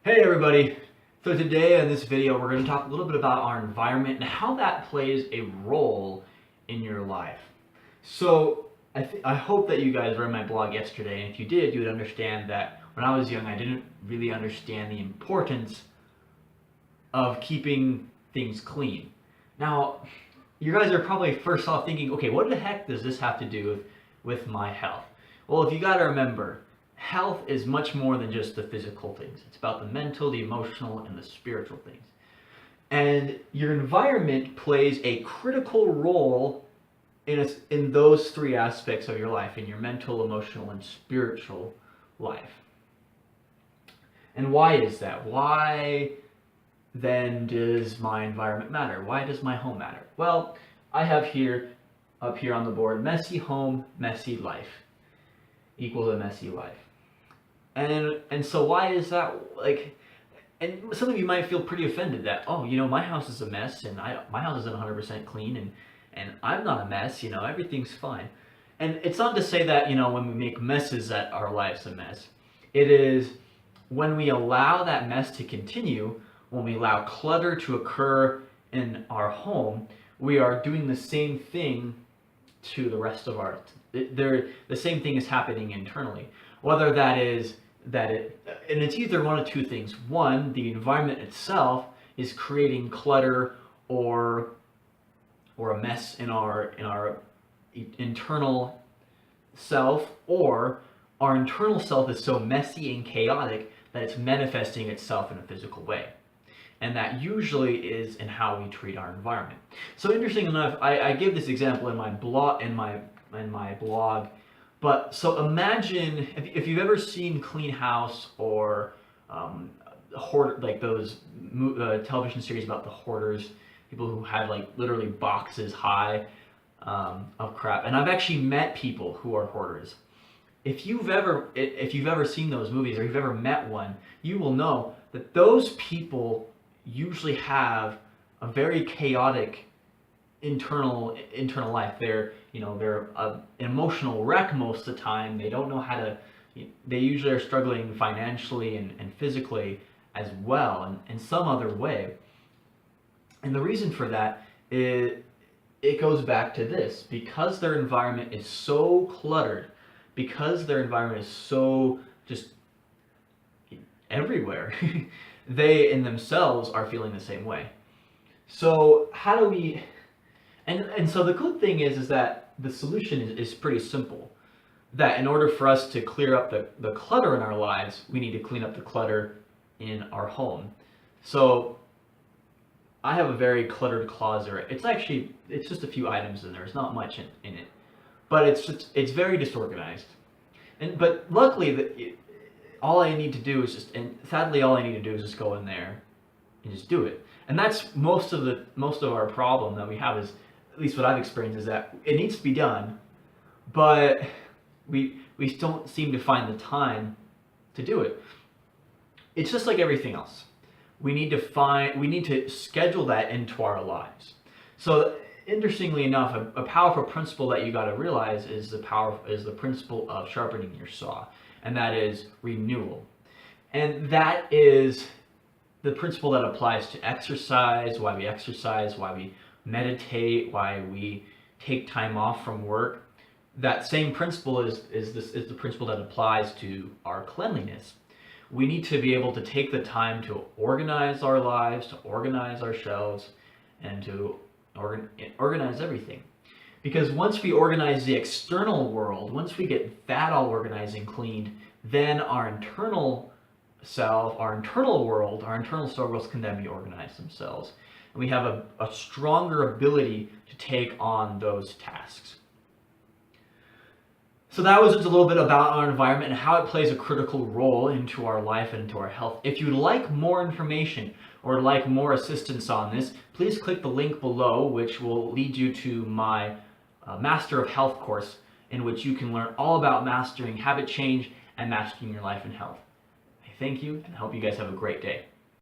Hey everybody! So today in this video we're going to talk a little bit about our environment and how that plays a role in your life. So I hope that you guys read my blog yesterday, and if you did, you would understand that when I was young I didn't really understand the importance of keeping things clean. Now, you guys are probably first off thinking, okay, what the heck does this have to do with my health? Well, if you got to remember, health is much more than just the physical things. It's about the mental, the emotional, and the spiritual things. And your environment plays a critical role in those three aspects of your life, in your mental, emotional, and spiritual life. And why is that? Why then does my environment matter? Why does my home matter? Well, I have up here on the board, messy home, messy life equals a messy life. And so why is that, like, and some of you might feel pretty offended that, oh, my house is a mess, and my house isn't 100% clean, and I'm not a mess, everything's fine. And it's not to say that, when we make messes that our life's a mess. It is when we allow that mess to continue, when we allow clutter to occur in our home, we are doing the same thing to the rest of the same thing is happening internally. Whether that is and it's either one of two things. One, the environment itself is creating clutter or a mess in our internal self, or our internal self is so messy and chaotic that it's manifesting itself in a physical way. And that usually is in how we treat our environment. So interesting enough, I give this example in my blog. But so imagine if you've ever seen Clean House or Hoarder, like those television series about the hoarders, people who have like literally boxes high of crap. And I've actually met people who are hoarders. If you've ever seen those movies, or you've ever met one, you will know that those people usually have a very chaotic internal life. They're an emotional wreck most of the time. They don't know how to. They usually are struggling financially and physically as well, in some other way. And the reason for that is it goes back to this: because their environment is so cluttered, because their environment is so just everywhere, they in themselves are feeling the same way. So how do we? And so the good thing is that the solution is pretty simple. That in order for us to clear up the clutter in our lives, we need to clean up the clutter in our home. So I have a very cluttered closet. It's just a few items in there. There's not much in it, but it's very disorganized. But luckily, all I need to do is and sadly all I need to do is just go in there and just do it. And that's most of our problem that we have, is at least what I've experienced, is that it needs to be done, but we don't seem to find the time to do it. It's just like everything else. We need to schedule that into our lives. So interestingly enough, a powerful principle that you got to realize is the principle of sharpening your saw, and that is renewal. And that is the principle that applies to exercise, why we meditate, why we take time off from work. That same principle is the principle that applies to our cleanliness. We need to be able to take the time to organize our lives, to organize our shelves, and to organize everything. Because once we organize the external world, once we get that all organized and cleaned, then our internal self, our internal world, our internal struggles can then be organized themselves. And we have a stronger ability to take on those tasks. So that was just a little bit about our environment and how it plays a critical role into our life and into our health. If you'd like more information or like more assistance on this, please click the link below, which will lead you to my Master of Health course, in which you can learn all about mastering habit change and mastering your life and health. I thank you, and I hope you guys have a great day.